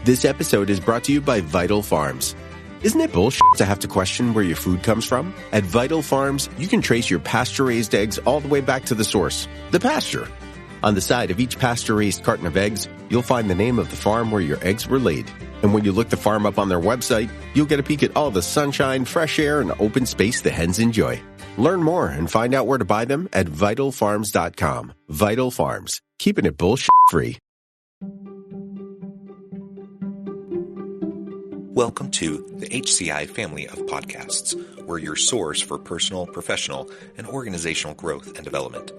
This episode is brought to you by Vital Farms. Isn't it bullshit to have to question where your food comes from? At Vital Farms, you can trace your pasture-raised eggs all the way back to the source, the pasture. On the side of each pasture-raised carton of eggs, you'll find the name of the farm where your eggs were laid. And when you look the farm up on their website, you'll get a peek at all the sunshine, fresh air, and open space the hens enjoy. Learn more and find out where to buy them at vitalfarms.com. Vital Farms, keeping it bullshit-free. Welcome to the HCI family of podcasts. We're your source for personal, professional, and organizational growth and development.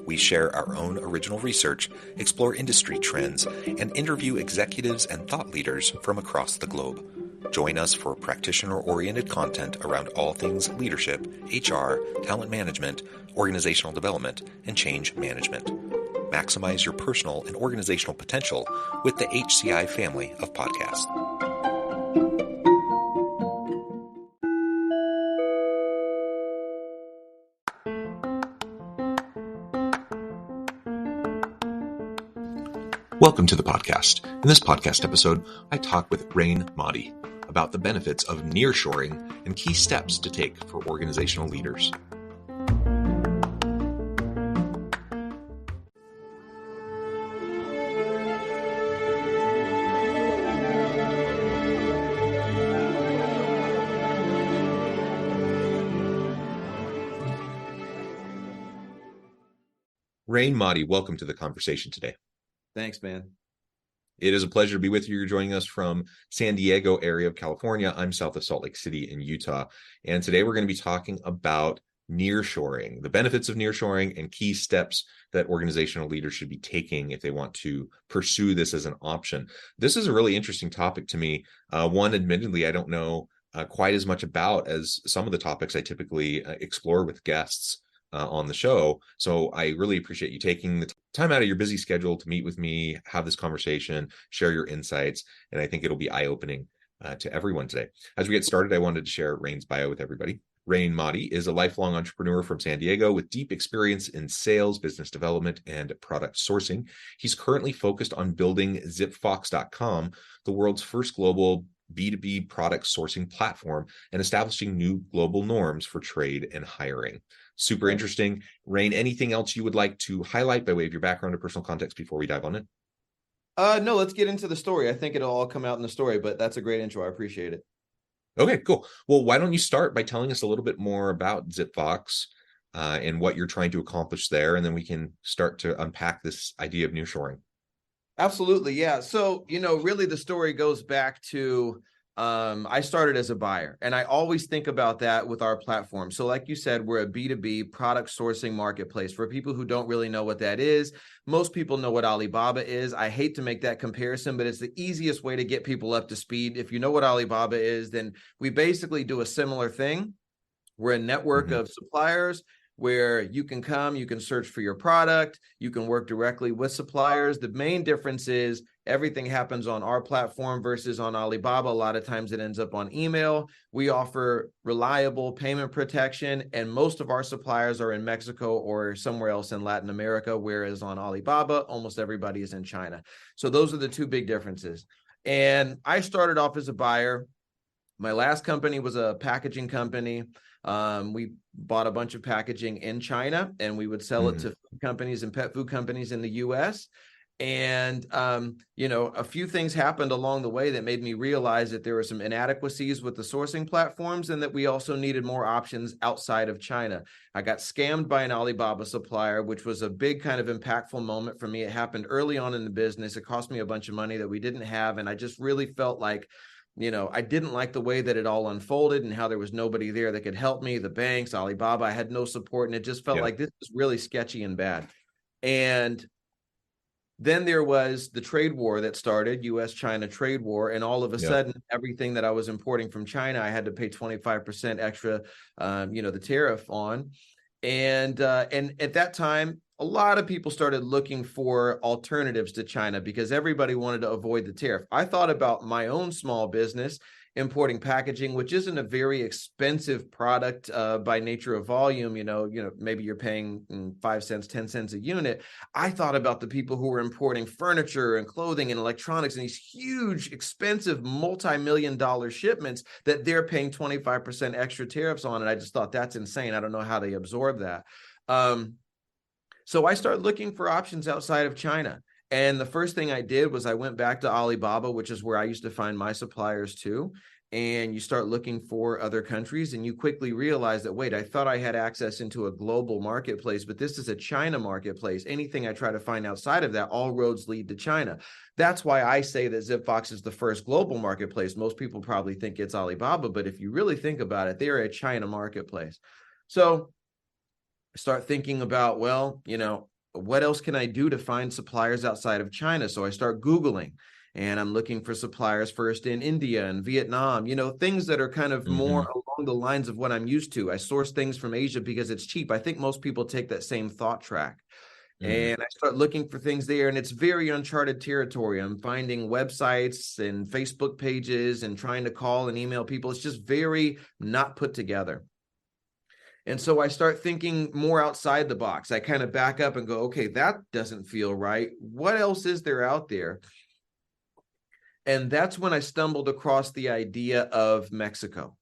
We share our own original research, explore industry trends, and interview executives and thought leaders from across the globe. Join us for practitioner-oriented content around all things leadership, HR, talent management, organizational development, and change management. Maximize your personal and organizational potential with the HCI family of podcasts. Welcome to the podcast. In this podcast episode, I talk with Raine Mahdi about the benefits of nearshoring and key steps to take for organizational leaders. Raine Mahdi, welcome to the conversation today. Thanks, man. It is a pleasure to be with you. You're joining us from San Diego area of California. I'm south of Salt Lake City in Utah. And today we're going to be talking about nearshoring, the benefits of nearshoring and key steps that organizational leaders should be taking if they want to pursue this as an option. This is a really interesting topic to me. One, admittedly, I don't know quite as much about as some of the topics I typically explore with guests on the show. So I really appreciate you taking the time out of your busy schedule to meet with me, have this conversation, share your insights, and I think it'll be eye-opening to everyone today. As we get started, I wanted to share Raine's bio with everybody. Raine Mahdi is a lifelong entrepreneur from San Diego with deep experience in sales, business development, and product sourcing. He's currently focused on building zipfox.com, the world's first global B2B product sourcing platform, and establishing new global norms for trade and hiring. Super interesting. Raine, anything else you would like to highlight by way of your background or personal context before we dive on in? No, let's get into the story. I think it'll all come out in the story, but that's a great intro. I appreciate it. Okay, cool. Well, why don't you start by telling us a little bit more about ZipFox and what you're trying to accomplish there, and then we can start to unpack this idea of nearshoring. Absolutely. Yeah. So, really the story goes back to I started as a buyer, and I always think about that with our platform. So like you said, we're a B2B product sourcing marketplace. For people who don't really know what that is, most people know what Alibaba is. I hate to make that comparison, but it's the easiest way to get people up to speed. If you know what Alibaba is, then we basically do a similar thing. We're a network of suppliers where you can come, you can search for your product, you can work directly with suppliers. The main difference is everything happens on our platform versus on Alibaba. A lot of times it ends up on email. We offer reliable payment protection, and most of our suppliers are in Mexico or somewhere else in Latin America, whereas on Alibaba, almost everybody is in China. So those are the two big differences. And I started off as a buyer. My last company was a packaging company. We bought a bunch of packaging in China, and we would sell it to food companies and pet food companies in the US. And, a few things happened along the way that made me realize that there were some inadequacies with the sourcing platforms and that we also needed more options outside of China. I got scammed by an Alibaba supplier, which was a big kind of impactful moment for me. It happened early on in the business. It cost me a bunch of money that we didn't have. And I just really felt like, I didn't like the way that it all unfolded and how there was nobody there that could help me. The banks, Alibaba, I had no support. And it just felt like this was really sketchy and bad. And then there was the trade war that started, U.S.-China trade war. And all of a sudden, everything that I was importing from China, I had to pay 25% extra, the tariff on. And at that time, a lot of people started looking for alternatives to China because everybody wanted to avoid the tariff. I thought about my own small business importing packaging, which isn't a very expensive product by nature of volume. Maybe you're paying 5 cents, 10 cents a unit. I thought about the people who were importing furniture and clothing and electronics and these huge, expensive, multi-million-dollar shipments that they're paying 25% extra tariffs on. And I just thought, that's insane. I don't know how they absorb that. So I started looking for options outside of China. And the first thing I did was I went back to Alibaba, which is where I used to find my suppliers too. And you start looking for other countries and you quickly realize that, wait, I thought I had access into a global marketplace, but this is a China marketplace. Anything I try to find outside of that, all roads lead to China. That's why I say that ZipFox is the first global marketplace. Most people probably think it's Alibaba, but if you really think about it, they're a China marketplace. So I start thinking about, well, what else can I do to find suppliers outside of China? So I start Googling and I'm looking for suppliers first in India and Vietnam, things that are kind of more along the lines of what I'm used to. I source things from Asia because it's cheap. I think most people take that same thought track. And I start looking for things there, and it's very uncharted territory. I'm finding websites and Facebook pages and trying to call and email people. It's just very not put together. And so I start thinking more outside the box. I kind of back up and go, okay, that doesn't feel right. What else is there out there? And that's when I stumbled across the idea of Mexico.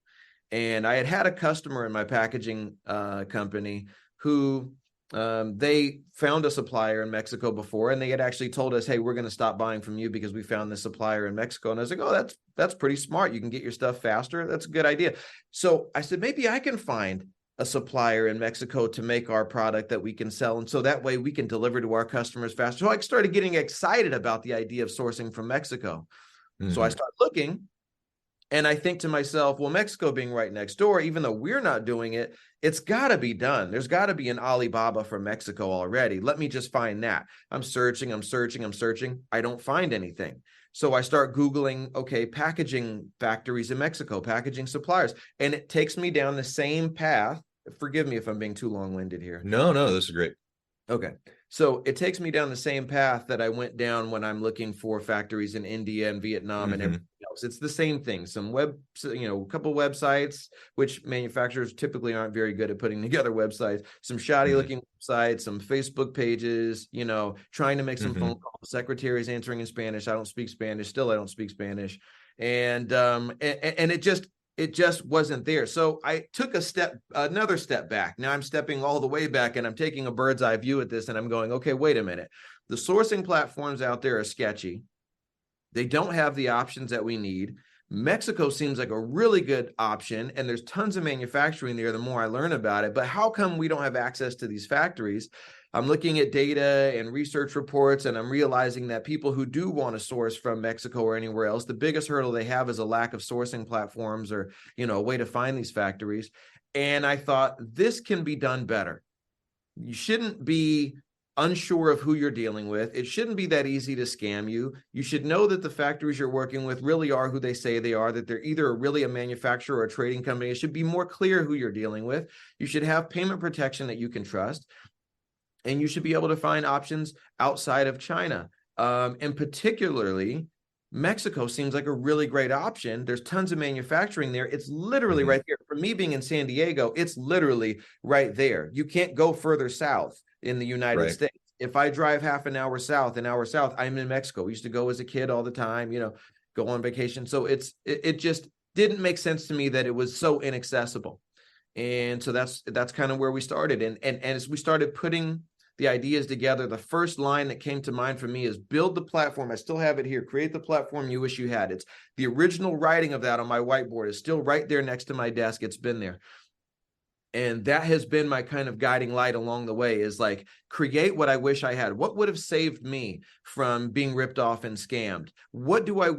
And I had a customer in my packaging company who they found a supplier in Mexico before, and they had actually told us, hey, we're going to stop buying from you because we found this supplier in Mexico. And I was like, oh, that's pretty smart. You can get your stuff faster. That's a good idea. So I said, maybe I can find a supplier in Mexico to make our product that we can sell. And so that way we can deliver to our customers faster. So I started getting excited about the idea of sourcing from Mexico. So I started looking and I think to myself, well, Mexico being right next door, even though we're not doing it, it's got to be done. There's got to be an Alibaba from Mexico already. Let me just find that. I'm searching. I don't find anything. So I start Googling, okay, packaging factories in Mexico, packaging suppliers, and it takes me down the same path. Forgive me if I'm being too long-winded here. No, this is great. Okay. So it takes me down the same path that I went down when I'm looking for factories in India and Vietnam and everything else. It's the same thing. Some a couple websites, which manufacturers typically aren't very good at putting together websites, some shoddy looking websites, some Facebook pages, trying to make some phone calls, secretaries answering in Spanish. I don't speak Spanish. Still, I don't speak Spanish. And it just wasn't there. So I took another step back. Now I'm stepping all the way back and I'm taking a bird's eye view at this and I'm going, okay, wait a minute. The sourcing platforms out there are sketchy. They don't have the options that we need. Mexico seems like a really good option and there's tons of manufacturing there the more I learn about it. But how come we don't have access to these factories? I'm looking at data and research reports, and I'm realizing that people who do want to source from Mexico or anywhere else, the biggest hurdle they have is a lack of sourcing platforms or, a way to find these factories. And I thought this can be done better. You shouldn't be unsure of who you're dealing with. It shouldn't be that easy to scam you. You should know that the factories you're working with really are who they say they are, that they're either really a manufacturer or a trading company. It should be more clear who you're dealing with. You should have payment protection that you can trust. And you should be able to find options outside of China. And particularly, Mexico seems like a really great option. There's tons of manufacturing there. It's literally right there. For me being in San Diego, it's literally right there. You can't go further south in the United States. If I drive half an hour south, I'm in Mexico. We used to go as a kid all the time, go on vacation. So it just didn't make sense to me that it was so inaccessible. And so that's kind of where we started. And as we started putting the ideas together, the first line that came to mind for me is build the platform. I still have it here. Create the platform you wish you had. It's the original writing of that on my whiteboard is still right there next to my desk. It's been there. And that has been my kind of guiding light along the way, is like, create what I wish I had. What would have saved me from being ripped off and scammed? How do I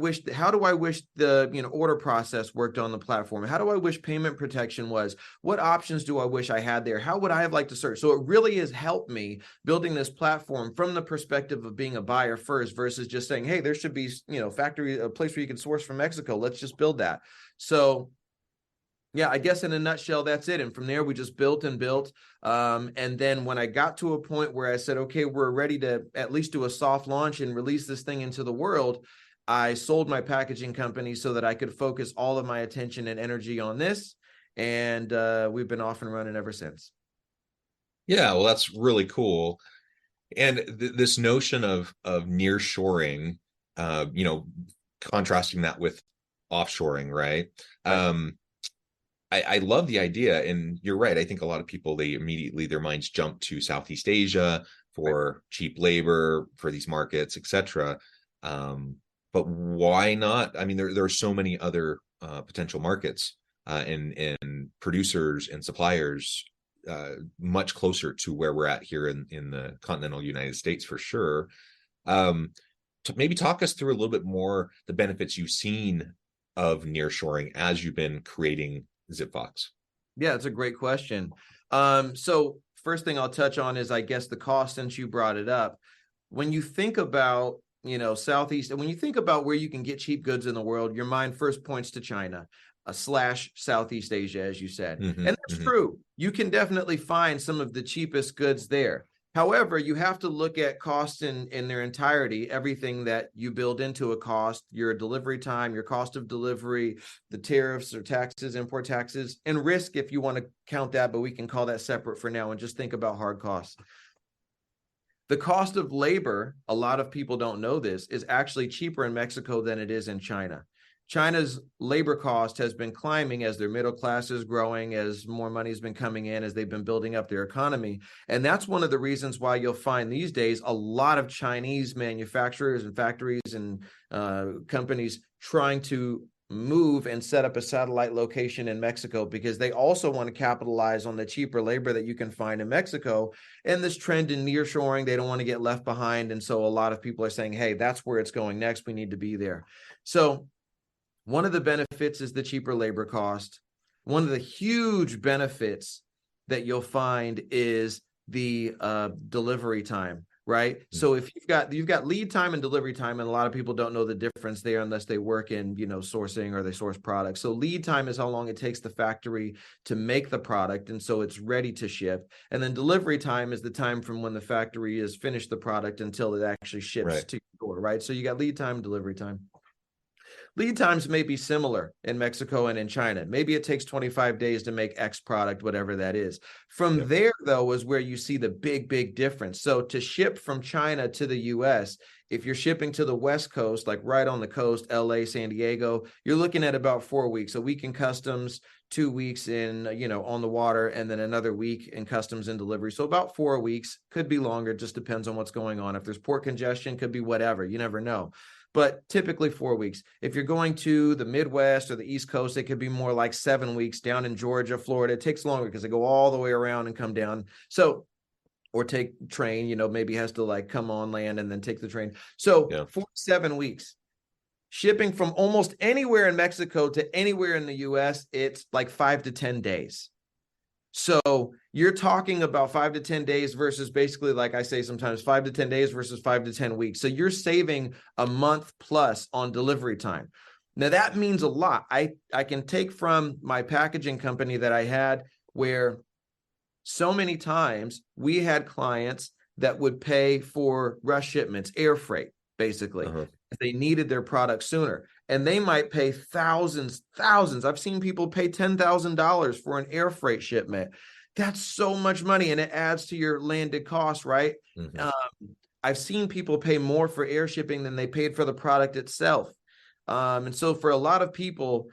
wish the order process worked on the platform? How do I wish payment protection was? What options do I wish I had there? How would I have liked to search? So it really has helped me building this platform from the perspective of being a buyer first versus just saying, hey, there should be, a place where you can source from Mexico. Let's just build that. So yeah, I guess in a nutshell, that's it. And from there, we just built and built. And then when I got to a point where I said, okay, we're ready to at least do a soft launch and release this thing into the world, I sold my packaging company so that I could focus all of my attention and energy on this. And we've been off and running ever since. Yeah, well, that's really cool. And this notion of nearshoring, contrasting that with offshoring, right? Right. I love the idea, and you're right. I think a lot of people, they immediately, their minds jump to Southeast Asia Right. for cheap labor for these markets, etc. But why not? I mean, there are so many other potential markets and producers and suppliers much closer to where we're at here in the continental United States for sure. To maybe talk us through a little bit more the benefits you've seen of nearshoring as you've been creating ZipFox. Yeah, it's a great question. So first thing I'll touch on is, I guess, the cost, since you brought it up. When you think about, Southeast, and when you think about where you can get cheap goods in the world, your mind first points to China, slash Southeast Asia, as you said. Mm-hmm, And that's true. You can definitely find some of the cheapest goods there. However, you have to look at costs in their entirety, everything that you build into a cost, your delivery time, your cost of delivery, the tariffs or taxes, import taxes, and risk, if you want to count that, but we can call that separate for now and just think about hard costs. The cost of labor, a lot of people don't know this, is actually cheaper in Mexico than it is in China. China's labor cost has been climbing as their middle class is growing, as more money has been coming in, as they've been building up their economy. And that's one of the reasons why you'll find these days a lot of Chinese manufacturers and factories and companies trying to move and set up a satellite location in Mexico, because they also want to capitalize on the cheaper labor that you can find in Mexico. And this trend in nearshoring, they don't want to get left behind. And so a lot of people are saying, hey, that's where it's going next. We need to be there. So one of the benefits is the cheaper labor cost. One of the huge benefits that you'll find is the delivery time, right? Mm-hmm. So if you've got lead time and delivery time, and a lot of people don't know the difference there unless they work in, sourcing or they source products. So lead time is how long it takes the factory to make the product, and so it's ready to ship. And then delivery time is the time from when the factory has finished the product until it actually ships to your door, right? So you got lead time, delivery time. Lead times may be similar in Mexico and in China. Maybe it takes 25 days to make X product, whatever that is. From there, though, is where you see the big difference. So to ship from China to the US, if you're shipping to the West Coast, like right on the coast, LA, San Diego, you're looking at about 4 weeks, a week in customs, 2 weeks in, on the water, and then another week in customs and delivery. So about 4 weeks, could be longer, just depends on what's going on. If there's port congestion, could be whatever, you never know. But typically 4 weeks. If you're going to the Midwest or the East Coast, it could be more like 7 weeks. Down in Georgia, Florida, it takes longer because they go all the way around and come down. So, or take train, maybe has to like come on land and then take the train. So 4 to 7 weeks. Shipping from almost anywhere in Mexico to anywhere in the US, it's like 5 to 10 days. So you're talking about 5 to 10 days versus, basically, like I say sometimes, 5 to 10 days versus 5 to 10 weeks. So you're saving a month plus on delivery time. Now that means a lot. I can take from my packaging company that I had, where so many times we had clients that would pay for rush shipments, air freight, basically. If they needed their product sooner. And they might pay thousands. I've seen people pay $10,000 for an air freight shipment. That's so much money, and it adds to your landed cost, right? I've seen people pay more for air shipping than they paid for the product itself. And so for a lot of people,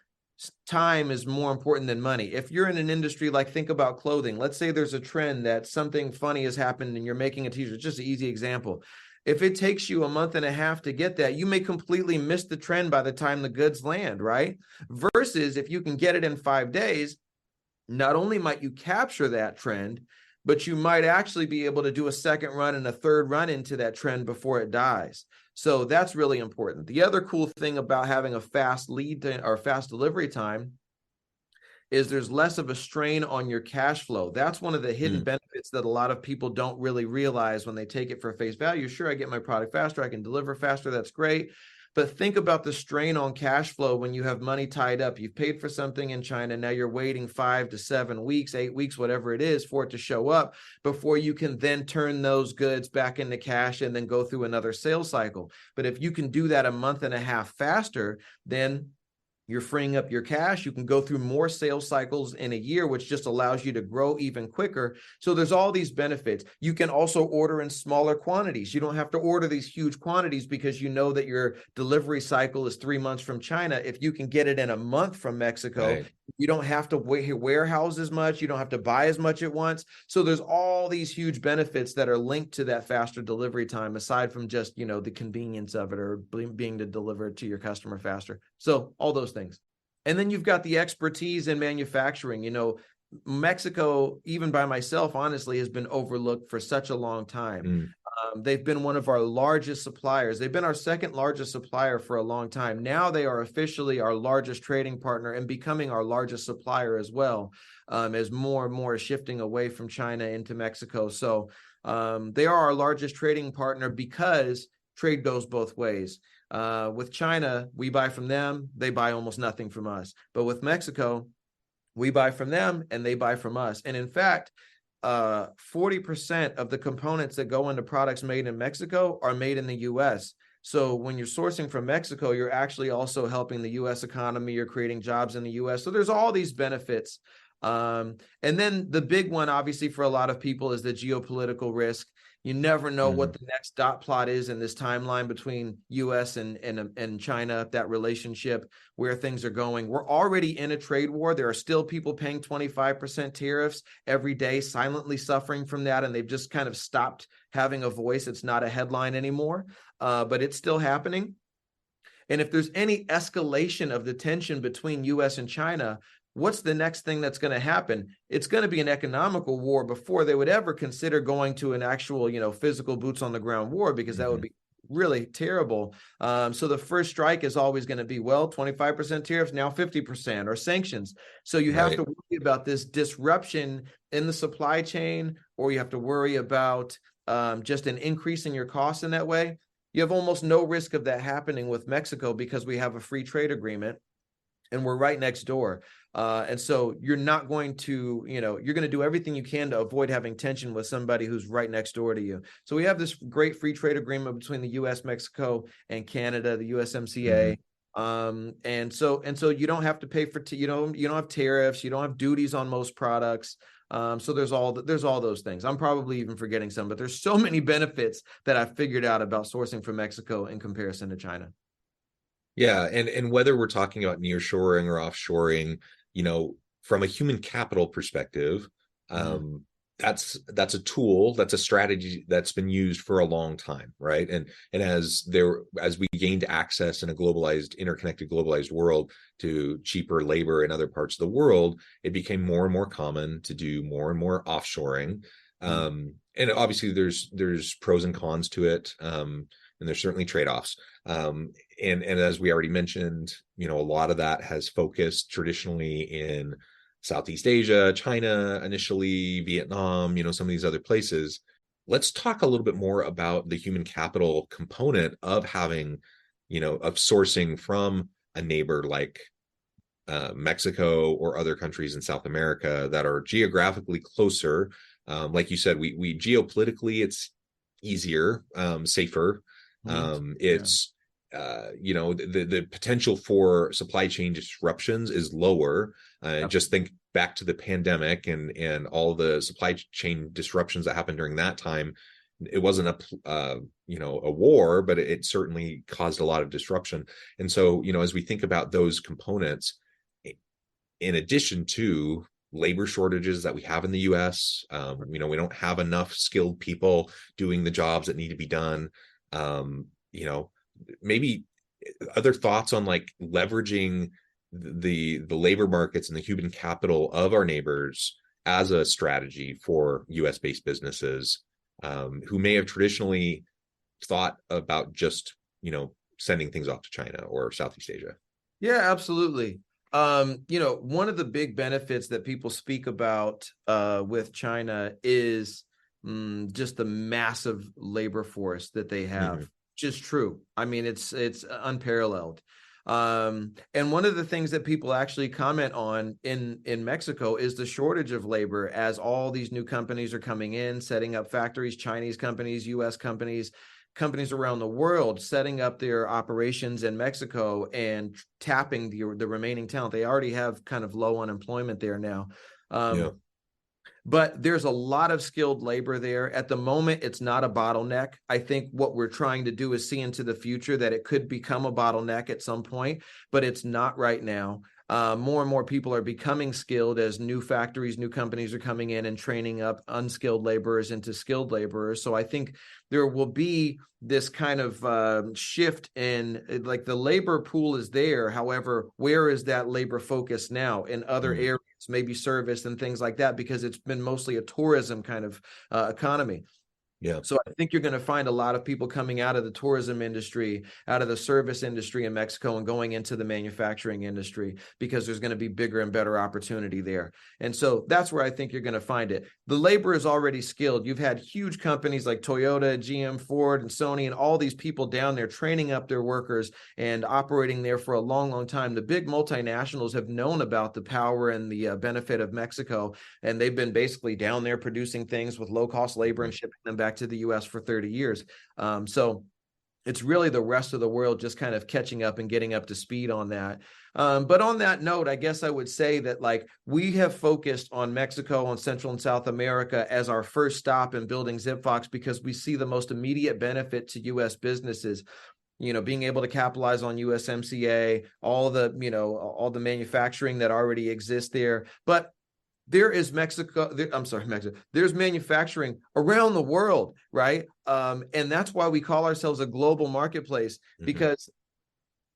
time is more important than money. If you're in an industry like, think about clothing. Let's say there's a trend that something funny has happened and you're making a t-shirt. Just an easy example. If it takes you a month and a half to get that, you may completely miss the trend by the time the goods land, right? Versus if you can get it in 5 days, not only might you capture that trend, but you might actually be able to do a second run and a third run into that trend before it dies. So that's really important. The other cool thing about having a fast lead or fast delivery time is there's less of a strain on your cash flow. That's one of the hidden benefits that a lot of people don't really realize when they take it for face value. Sure, I get my product faster, I can deliver faster, that's great. But think about the strain on cash flow when you have money tied up. You've paid for something in China. Now you're waiting 5 to 7 weeks, 8 weeks, whatever it is, for it to show up before you can then turn those goods back into cash and then go through another sales cycle. But if you can do that a month and a half faster, then you're freeing up your cash. You can go through more sales cycles in a year, which just allows you to grow even quicker. So there's all these benefits. You can also order in smaller quantities. You don't have to order these huge quantities because you know that your delivery cycle is 3 months from China. If you can get it in a month from Mexico, Right. you don't have to warehouse as much. You don't have to buy as much at once. So there's all these huge benefits that are linked to that faster delivery time, aside from just, the convenience of it or being to deliver it to your customer faster. So all those things. And then you've got the expertise in manufacturing. Mexico, even by myself, honestly, has been overlooked for such a long time. They've been one of our largest suppliers. They've been our second largest supplier for a long time. Now they are officially our largest trading partner and becoming our largest supplier as well, as more and more is shifting away from China into Mexico. So they are our largest trading partner because trade goes both ways. With China, we buy from them. They buy almost nothing from us. But with Mexico, we buy from them and they buy from us. And in fact, 40% of the components that go into products made in Mexico are made in the U.S. So when you're sourcing from Mexico, you're actually also helping the U.S. economy. You're creating jobs in the U.S. So there's all these benefits. And then the big one, obviously, for a lot of people is the geopolitical risk. You never know what the next dot plot is in this timeline between U.S. and China, that relationship, where things are going. We're already in a trade war. There are still people paying 25% tariffs every day, silently suffering from that, and they've just kind of stopped having a voice. It's not a headline anymore, but it's still happening. And if there's any escalation of the tension between U.S. and China, what's the next thing that's going to happen? It's going to be an economical war before they would ever consider going to an actual, physical boots on the ground war, because that would be really terrible. So the first strike is always going to be, 25% tariffs, now 50%, or sanctions. So you have to worry about this disruption in the supply chain, or you have to worry about just an increase in your costs in that way. You have almost no risk of that happening with Mexico because we have a free trade agreement and we're right next door. And so you're not going to, you're going to do everything you can to avoid having tension with somebody who's right next door to you. So we have this great free trade agreement between the U.S., Mexico, and Canada, the USMCA. And so you don't have to pay for, you don't have tariffs, you don't have duties on most products. So there's all those things. I'm probably even forgetting some, but there's so many benefits that I've figured out about sourcing from Mexico in comparison to China. Yeah, and whether we're talking about nearshoring or offshoring, from a human capital perspective, that's a tool, that's a strategy that's been used for a long time, right? And as we gained access in a interconnected globalized world to cheaper labor in other parts of the world, it became more and more common to do more and more offshoring. And obviously there's pros and cons to it. And there's certainly trade-offs. And as we already mentioned, a lot of that has focused traditionally in Southeast Asia, China, initially Vietnam, some of these other places. Let's talk a little bit more about the human capital component of having, of sourcing from a neighbor like Mexico or other countries in South America that are geographically closer. Like you said, we geopolitically, it's easier, safer. It's the potential for supply chain disruptions is lower. Just think back to the pandemic and all the supply chain disruptions that happened during that time. It wasn't a war, but it certainly caused a lot of disruption. And so, as we think about those components, in addition to labor shortages that we have in the U.S., we don't have enough skilled people doing the jobs that need to be done. Maybe other thoughts on like leveraging the labor markets and the human capital of our neighbors as a strategy for U.S. based businesses who may have traditionally thought about just sending things off to China or Southeast Asia. Yeah, absolutely. One of the big benefits that people speak about with China is just the massive labor force that they have. which is true. I mean, it's unparalleled. And one of the things that people actually comment on in Mexico is the shortage of labor, as all these new companies are coming in, setting up factories, Chinese companies, US companies, companies around the world setting up their operations in Mexico and tapping the remaining talent. They already have kind of low unemployment there now. Yeah. But there's a lot of skilled labor there. At the moment, it's not a bottleneck. I think what we're trying to do is see into the future that it could become a bottleneck at some point, but it's not right now. More and more people are becoming skilled as new factories, new companies are coming in and training up unskilled laborers into skilled laborers. So I think there will be this kind of shift in, like, the labor pool is there. However, where is that labor focus now? In other areas, maybe service and things like that, because it's been mostly a tourism kind of economy. Yeah. So I think you're going to find a lot of people coming out of the tourism industry, out of the service industry in Mexico, and going into the manufacturing industry, because there's going to be bigger and better opportunity there. And so that's where I think you're going to find it. The labor is already skilled. You've had huge companies like Toyota, GM, Ford, and Sony, and all these people down there training up their workers and operating there for a long, long time. The big multinationals have known about the power and the benefit of Mexico, and they've been basically down there producing things with low-cost labor and shipping them back to the US for 30 years. So it's really the rest of the world just kind of catching up and getting up to speed on that. But on that note, I guess I would say that, like, we have focused on Mexico, on Central and South America as our first stop in building ZipFox, because we see the most immediate benefit to US businesses. Being able to capitalize on USMCA, all the manufacturing that already exists there. But there is Mexico. There's manufacturing around the world, right? And that's why we call ourselves a global marketplace, because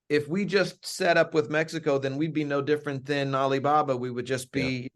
if we just set up with Mexico, then we'd be no different than Alibaba. We would just be,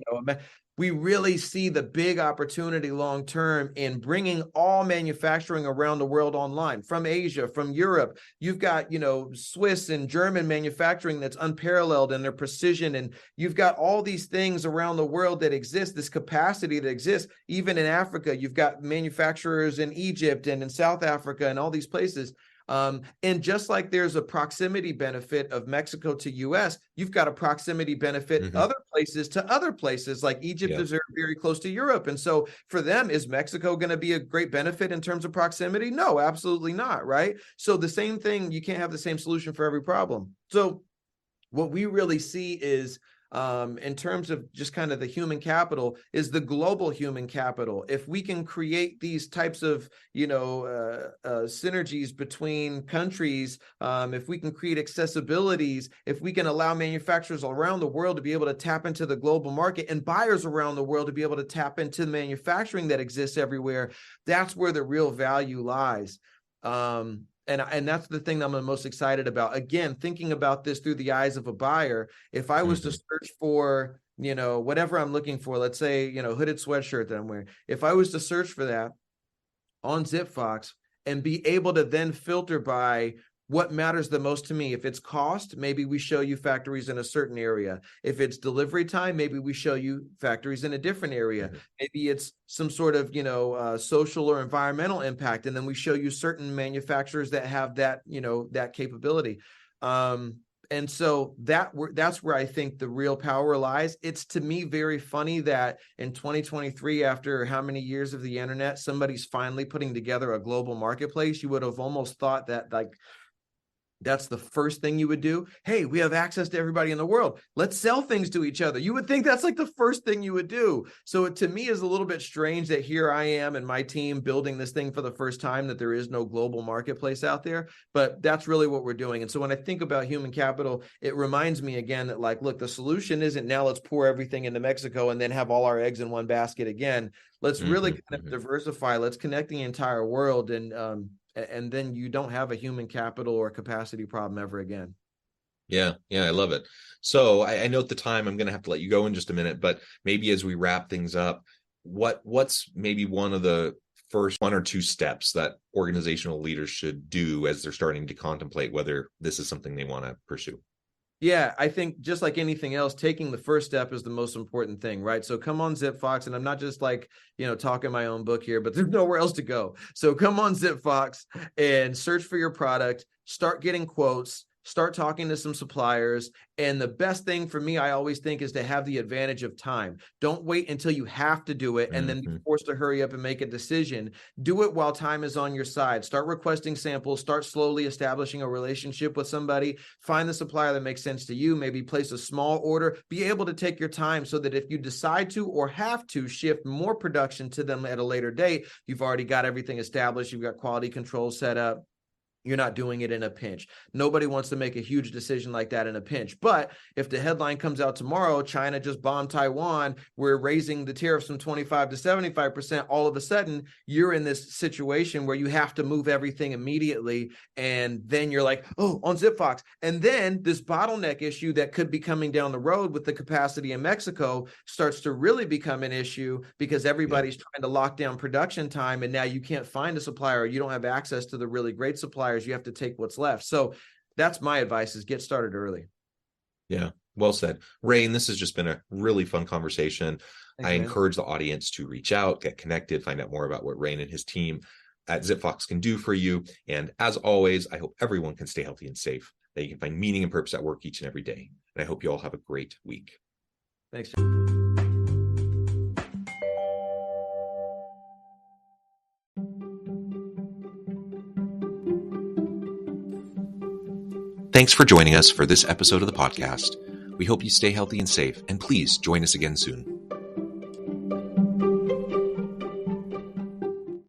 we really see the big opportunity long term in bringing all manufacturing around the world online, from Asia, from Europe. You've got, Swiss and German manufacturing that's unparalleled in their precision. And you've got all these things around the world that exist, this capacity that exists. Even in Africa, you've got manufacturers in Egypt and in South Africa and all these places. And just like there's a proximity benefit of Mexico to US, you've got a proximity benefit other places to other places. Like Egypt is very, very close to Europe. And so for them, is Mexico going to be a great benefit in terms of proximity? No, absolutely not, right? So the same thing, you can't have the same solution for every problem. So what we really see is, in terms of just kind of the human capital, is the global human capital. If we can create these types of, synergies between countries, if we can create accessibilities, if we can allow manufacturers around the world to be able to tap into the global market, and buyers around the world to be able to tap into the manufacturing that exists everywhere, that's where the real value lies. And that's the thing that I'm the most excited about. Again, thinking about this through the eyes of a buyer, if I was to search for, whatever I'm looking for, let's say, hooded sweatshirt that I'm wearing, if I was to search for that on ZipFox and be able to then filter by what matters the most to me. If it's cost, maybe we show you factories in a certain area. If it's delivery time, maybe we show you factories in a different area. Maybe it's some sort of, social or environmental impact, and then we show you certain manufacturers that have that, that capability. And so that's where I think the real power lies. It's, to me, very funny that in 2023, after how many years of the internet, somebody's finally putting together a global marketplace. You would have almost thought that, like, that's the first thing you would do. Hey, we have access to everybody in the world. Let's sell things to each other. You would think that's like the first thing you would do. So it, to me, is a little bit strange that here I am and my team building this thing for the first time, that there is no global marketplace out there. But that's really what we're doing. And so when I think about human capital, it reminds me again that, like, look, the solution isn't now let's pour everything into Mexico and then have all our eggs in one basket again. Let's really kind of diversify. Let's connect the entire world. And then you don't have a human capital or capacity problem ever again. Yeah, I love it. So I note the time. I'm going to have to let you go in just a minute, but maybe as we wrap things up, what's maybe one of the first 1 or 2 steps that organizational leaders should do as they're starting to contemplate whether this is something they want to pursue? Yeah, I think just like anything else, taking the first step is the most important thing, right? So come on ZipFox, and I'm not just like, talking my own book here, but there's nowhere else to go. So come on ZipFox and search for your product, start getting quotes, start talking to some suppliers. And the best thing for me, I always think, is to have the advantage of time. Don't wait until you have to do it and then be forced to hurry up and make a decision. Do it while time is on your side. Start requesting samples, start slowly establishing a relationship with somebody, find the supplier that makes sense to you, maybe place a small order, be able to take your time so that if you decide to or have to shift more production to them at a later date, you've already got everything established, you've got quality control set up. You're not doing it in a pinch. Nobody wants to make a huge decision like that in a pinch. But if the headline comes out tomorrow, China just bombed Taiwan, we're raising the tariffs from 25 to 75%, all of a sudden you're in this situation where you have to move everything immediately. And then you're like, oh, on ZipFox. And then this bottleneck issue that could be coming down the road with the capacity in Mexico starts to really become an issue because everybody's trying to lock down production time. And now you can't find a supplier. You don't have access to the really great suppliers. You have to take what's left. So that's my advice, is get started early. Yeah, well said. Raine, this has just been a really fun conversation. Thanks, I man. encourage the audience to reach out, get connected, find out more about what Raine and his team at ZipFox can do for you. And as always, I hope everyone can stay healthy and safe, that you can find meaning and purpose at work each and every day. And I hope you all have a great week. Thanks. Thanks for joining us for this episode of the podcast. We hope you stay healthy and safe, and please join us again soon.